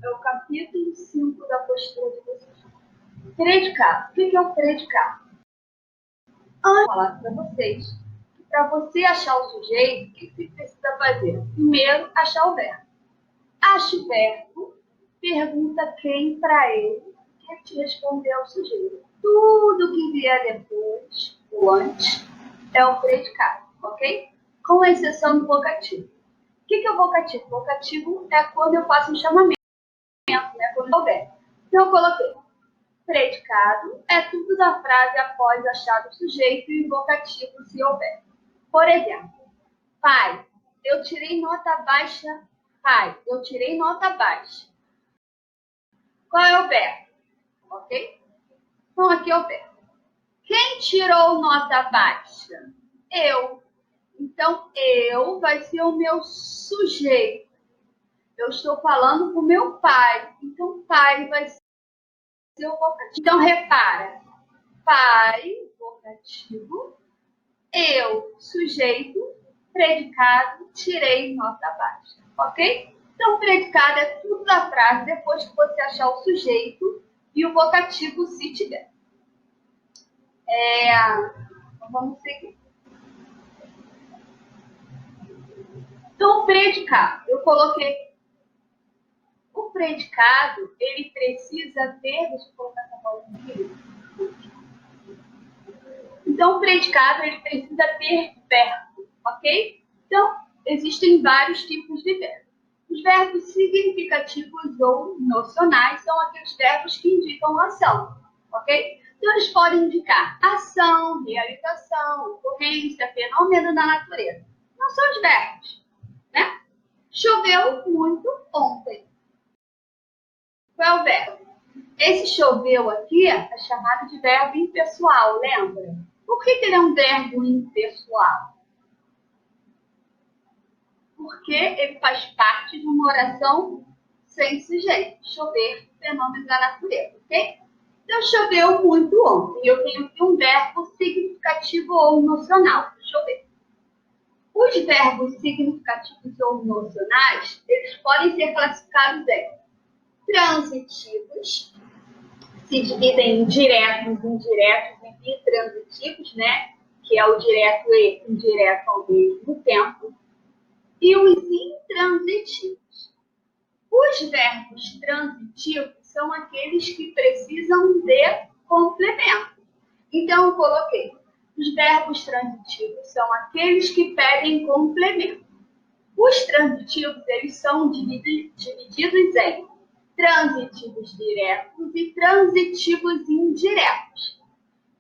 É o capítulo 5 da postura de vocês. Predicado. O que é o predicado? Antes de falar para vocês, para você achar o sujeito, o que você precisa fazer? Primeiro, achar o verbo. Acha o verbo, pergunta quem para ele, que te respondeu o sujeito. Tudo que vier depois, ou antes, é o predicado, ok? Com exceção do vocativo. O que é o vocativo? O vocativo é quando eu faço um chamamento, né? Quando eu houver. Então, eu coloquei predicado, é tudo da frase após achar o sujeito e o vocativo, se houver. Por exemplo, pai, eu tirei nota baixa. Pai, eu tirei nota baixa. Qual é o verbo? Ok? Então, aqui é o verbo. Quem tirou nota baixa? Eu. Então, eu vai ser o meu sujeito. Eu estou falando com o meu pai. Então, pai vai ser o vocativo. Então, repara. Pai, vocativo. Eu, sujeito. Predicado, tirei nota baixa. Ok? Então, predicado é tudo da frase depois que você achar o sujeito e o vocativo, se tiver. Então, vamos seguir. Então, o predicado, eu coloquei. O predicado, ele precisa ter... Deixa eu colocar essa palavra aqui. Então, o predicado, ele precisa ter verbo, ok? Então, existem vários tipos de verbo. Os verbos significativos ou nocionais são aqueles verbos que indicam ação, ok? Então, eles podem indicar ação, realização, ocorrência, fenômeno da natureza. Não são os verbos, né? Choveu muito ontem. Qual é o verbo? Esse choveu aqui é chamado de verbo impessoal, lembra? Por que ele é um verbo impessoal? Porque ele faz parte de uma oração sem sujeito. Chover, fenômeno da natureza, ok? Então, choveu muito ontem. Eu tenho aqui um verbo significativo ou nocional, chover. Os verbos significativos ou nocionais, eles podem ser classificados em transitivos, se dividem em diretos, indiretos e bitransitivos, né? Que é o direto e indireto ao mesmo tempo. E os intransitivos. Os verbos transitivos são aqueles que precisam de complemento. Então, eu coloquei. Os verbos transitivos são aqueles que pedem complemento. Os transitivos, eles são divididos em transitivos diretos e transitivos indiretos.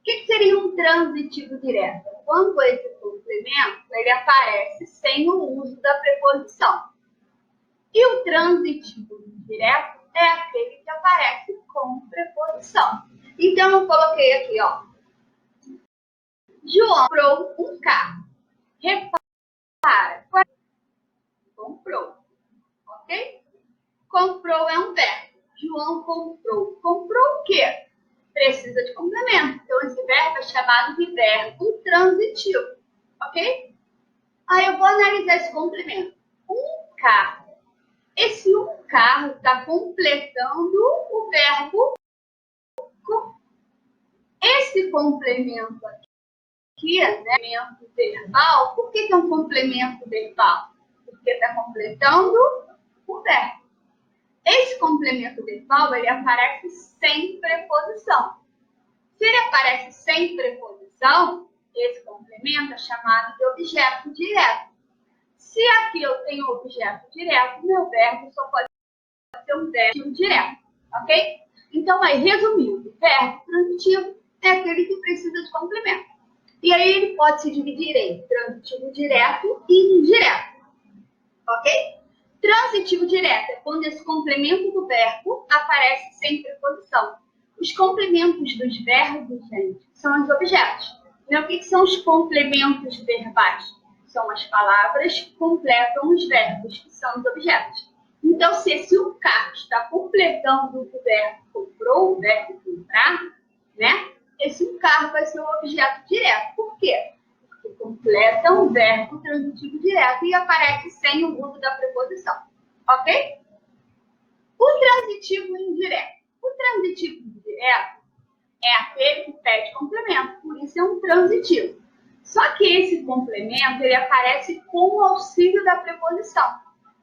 O que seria um transitivo direto? Quando esse complemento ele aparece sem o uso da preposição. E o transitivo indireto é aquele que aparece com preposição. Então, eu coloquei aqui, ó. João comprou um carro. Repara, comprou, ok? Comprou é um verbo. João comprou. Comprou o quê? Precisa de complemento. Então, esse verbo é chamado de verbo transitivo. Ok? Aí eu vou analisar esse complemento. Um carro. Esse um carro está completando o verbo com. Esse complemento aqui, né? Complemento verbal. Por que é um complemento verbal? Porque está completando o verbo. Esse complemento verbal, ele aparece sem preposição. Se ele aparece sem preposição, esse complemento é chamado de objeto direto. Se aqui eu tenho objeto direto, meu verbo só pode ser um verbo direto, ok? Então, aí, resumindo, verbo transitivo é aquele que precisa de complemento. E aí ele pode se dividir em transitivo direto e indireto, ok? Transitivo direto é quando esse complemento do verbo aparece sem preposição. Os complementos dos verbos, gente, são os objetos. Então, o que são os complementos verbais? São as palavras que completam os verbos, que são os objetos. Então, se esse um carro está completando o verbo comprou, o verbo comprar, né? Esse um carro vai ser um objeto direto. Por quê? Porque completa um verbo transitivo direto e aparece sem o uso da preposição. Ok? O Transitivo indireto. O transitivo indireto é aquele que pede complemento, por isso é um transitivo. Só que esse complemento, ele aparece com o auxílio da preposição.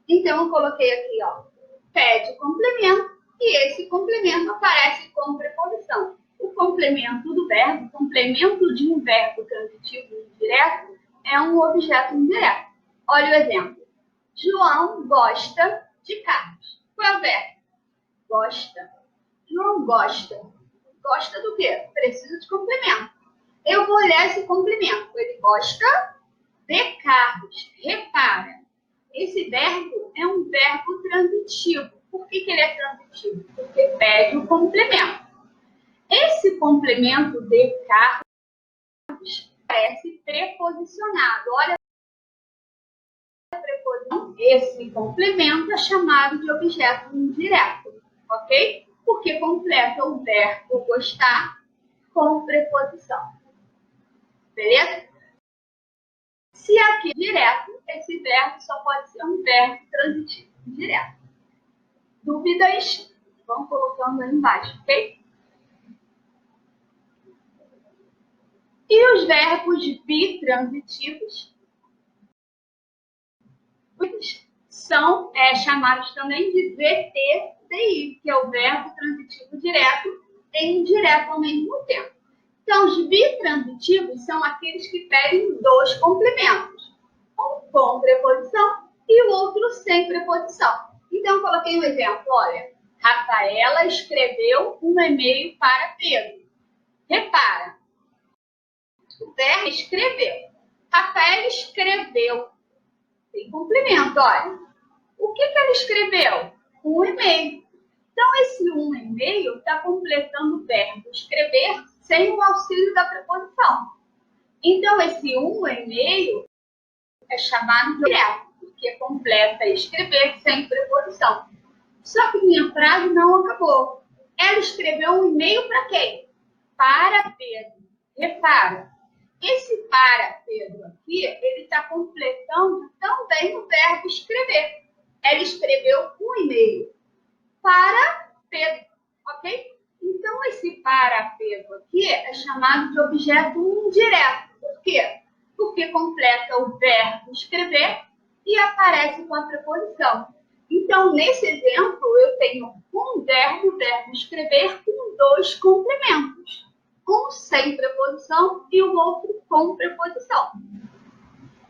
Então, eu coloquei aqui, ó, pede complemento, e esse complemento aparece com preposição. O complemento do verbo, o complemento de um verbo transitivo indireto, é um objeto indireto. Olha o exemplo. João gosta de carros. Qual é o verbo? Gosta. João gosta. Gosta do quê? Precisa de complemento. Eu vou olhar esse complemento. Ele gosta de carros. Repara, esse verbo é um verbo transitivo. Por que ele é transitivo? Porque pede o complemento. Esse complemento de carros parece preposicionado. Olha a preposição. Esse complemento é chamado de objeto indireto, ok? Porque completa o verbo gostar com preposição. Beleza? Se aqui é direto, esse verbo só pode ser um verbo transitivo direto. Dúvidas? Vão colocando aí embaixo, ok? E os verbos bitransitivos são chamados também de VTDI, que é o verbo transitivo direto e indireto ao mesmo tempo. Então, os bitransitivos são aqueles que pedem dois complementos, um com preposição e o outro sem preposição. Então, eu coloquei um exemplo, olha, Rafaela escreveu um e-mail para Pedro. Repara, o verbo escreveu. Rafaela escreveu. Tem complemento, olha. O que ela escreveu? Um e-mail. Então, esse um e-mail está completando o verbo escrever sem o auxílio da preposição. Então, esse um e-mail é chamado de direto, porque completa escrever sem preposição. Só que minha frase não acabou. Ela escreveu um e-mail para quem? Para Pedro. Repara, esse para Pedro aqui, ele está completando também o verbo escrever. Ela escreveu um e-mail para Pedro, ok? Então, esse para Pedro aqui é chamado de objeto indireto. Por quê? Porque completa o verbo escrever e aparece com a preposição. Então, nesse exemplo, eu tenho um verbo escrever, com dois complementos. Um sem preposição e o outro com preposição.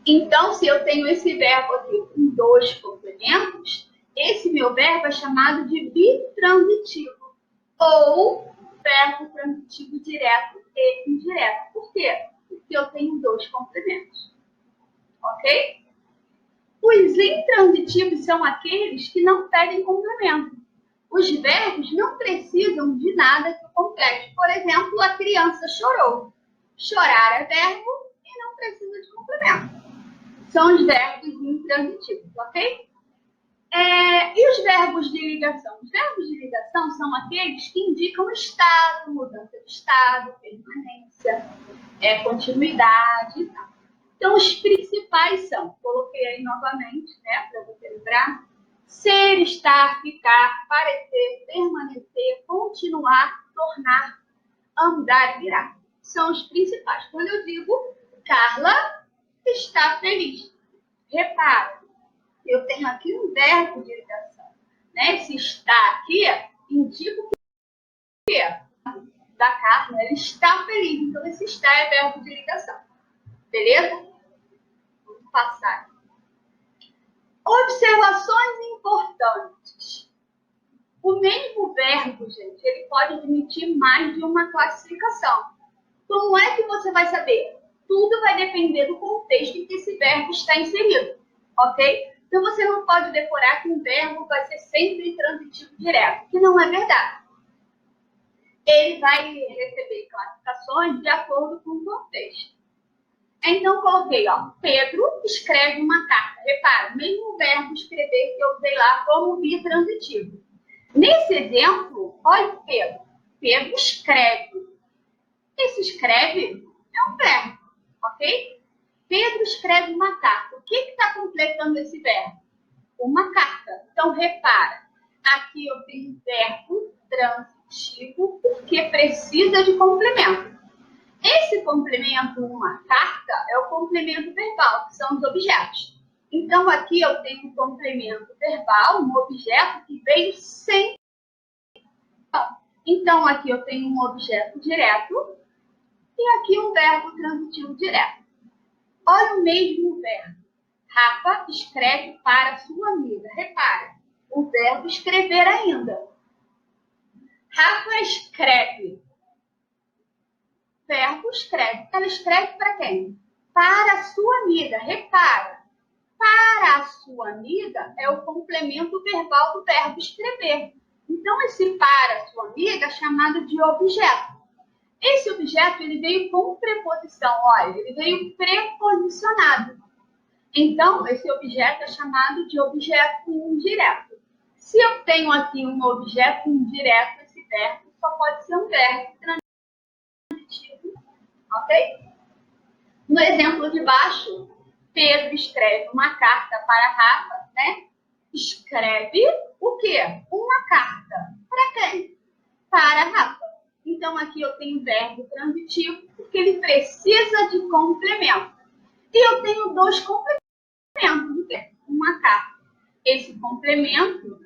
Então, se eu tenho esse verbo aqui com dois complementos, esse meu verbo é chamado de bitransitivo, ou verbo transitivo direto e indireto. Por quê? Porque eu tenho dois complementos. Ok? Os intransitivos são aqueles que não pedem complemento. Os verbos não precisam de nada que o complete. Por exemplo, a criança chorou. Chorar é verbo e não precisa de complemento. São os verbos intransitivos, ok? E os verbos de ligação? Os verbos de ligação são aqueles que indicam estado, mudança de estado, permanência, continuidade e tal. Então, os principais são, coloquei aí novamente, né, para você lembrar, ser, estar, ficar, parecer, permanecer, continuar, tornar, andar e virar. São os principais. Quando eu digo, Carla está feliz. Repara, eu tenho aqui um verbo de ligação. Né? Esse está aqui indica o que é da Carla. Ela está feliz. Então, esse está é verbo de ligação. Beleza? Vamos passar. Observações importantes. O mesmo verbo, gente, ele pode admitir mais de uma classificação. Como é que você vai saber? Tudo vai depender do contexto em que esse verbo está inserido, ok? Então, você não pode decorar que um verbo vai ser sempre transitivo direto, que não é verdade. Ele vai receber classificações de acordo com o contexto. Então, coloquei, ó, Pedro escreve uma carta. Repara, mesmo o verbo escrever que eu usei lá como bitransitivo. Nesse exemplo, olha Pedro. Pedro escreve. Esse escreve é um verbo, ok? Pedro escreve uma carta. O que está completando esse verbo? Uma carta. Então, repara, Aqui eu tenho verbo transitivo, porque precisa de complemento. Esse complemento, uma carta, é o complemento verbal, que são os objetos. Então, aqui eu tenho um complemento verbal, um objeto que veio sem. Então, aqui eu tenho um objeto direto e aqui um verbo transitivo direto. Olha o mesmo verbo. Rafa escreve para sua amiga. Repara, o verbo escrever ainda. Rafa escreve. Verbo escreve. Ela escreve para quem? Para a sua amiga. Repara. Para a sua amiga é o complemento verbal do verbo escrever. Então, esse para a sua amiga é chamado de objeto. Esse objeto ele veio com preposição. Olha, ele veio preposicionado. Então, esse objeto é chamado de objeto indireto. Se eu tenho aqui um objeto indireto, esse verbo só pode ser um verbo transitivo, ok? No exemplo de baixo, Pedro escreve uma carta para Rafa, né? Escreve o quê? Uma carta. Para quem? Para Rafa. Então, aqui eu tenho verbo transitivo, porque ele precisa de complemento. E eu tenho dois complementos. Uma carta. Esse complemento,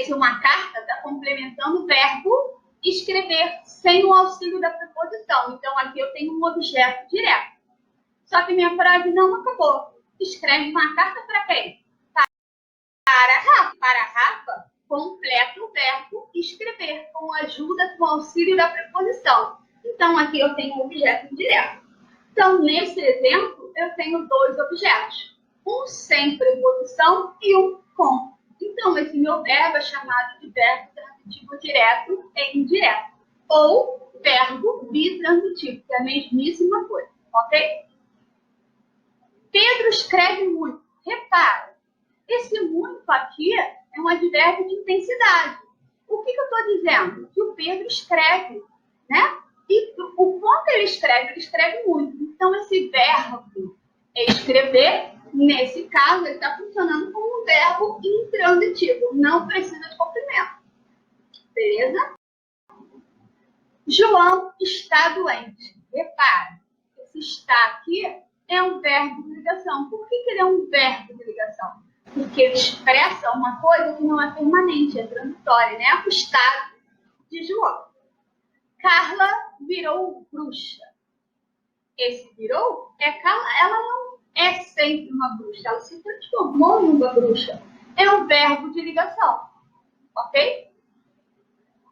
uma carta, está complementando o verbo escrever sem o auxílio da preposição. Então, aqui eu tenho um objeto direto. Só que minha frase não acabou. Escreve uma carta para quem? Para Rafa. Para Rafa, completa o verbo escrever com a ajuda, com o auxílio da preposição. Então, aqui eu tenho um objeto indireto. Então, nesse exemplo, eu tenho dois objetos. Um sem preposição e um com. Então, esse meu verbo é chamado de verbo transitivo direto e indireto. Ou verbo bitransitivo, que é a mesmíssima coisa, ok? Pedro escreve muito. Repara, esse muito aqui é um advérbio de intensidade. O que eu estou dizendo? Que o Pedro escreve, né? E o quanto ele escreve muito. Então, esse verbo escrever, nesse caso, ele está funcionando como um verbo intransitivo. Não precisa de complemento. Beleza? João está doente. Repare, esse está aqui é um verbo de ligação. Por que ele é um verbo de ligação? Porque ele expressa uma coisa que não é permanente, é transitória, né? O estado de João. Carla virou bruxa. Esse virou ela não é sempre uma bruxa, ela se transformou em uma bruxa. É um verbo de ligação, ok?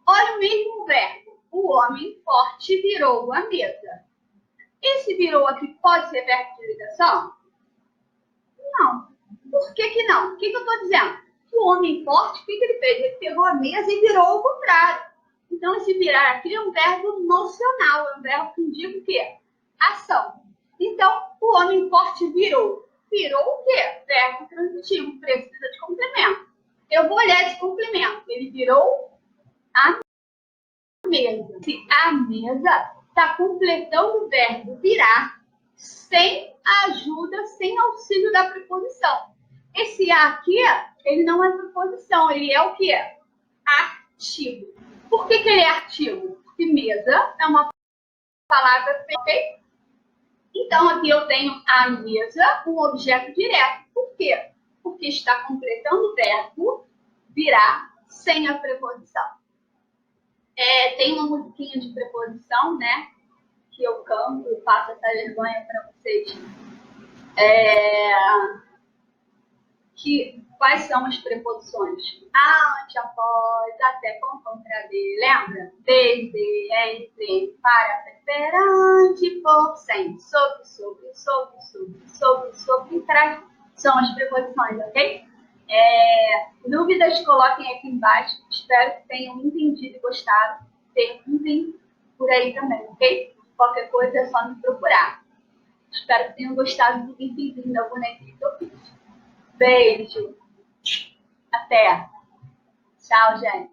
Olha o mesmo verbo. O homem forte virou a mesa. Esse virou aqui pode ser verbo de ligação? Não. Por que não? O que eu estou dizendo? Que o homem forte, o que ele fez? Ele pegou a mesa e virou ao contrário. Então, esse virar aqui é um verbo nocional, é um verbo que indica o quê? Ação. Então, o homem forte virou. Virou o quê? Verbo transitivo, precisa de complemento. Eu vou olhar esse complemento. Ele virou a mesa. A mesa está completando o verbo virar sem ajuda, sem auxílio da preposição. Esse a aqui, ele não é preposição, ele é o quê? Artigo. Por que ele é artigo? Porque mesa é uma palavra, ok? Então, aqui eu tenho a mesa, um objeto direto. Por quê? Porque está completando o verbo virar sem a preposição. Tem uma musiquinha de preposição, né? Que eu canto, eu faço essa vergonha para vocês. Quais são as preposições? Ante, após, até, com, contra, de. Lembra? Desde, entre, para, perante, por, sem, sobre, trás. São as preposições, ok? Dúvidas, coloquem aqui embaixo. Espero que tenham entendido e gostado. Perguntem por aí também, ok? Qualquer coisa é só me procurar. Espero que tenham gostado do videozinho da bonequinha que eu fiz. Beijo. Até. Tchau, gente.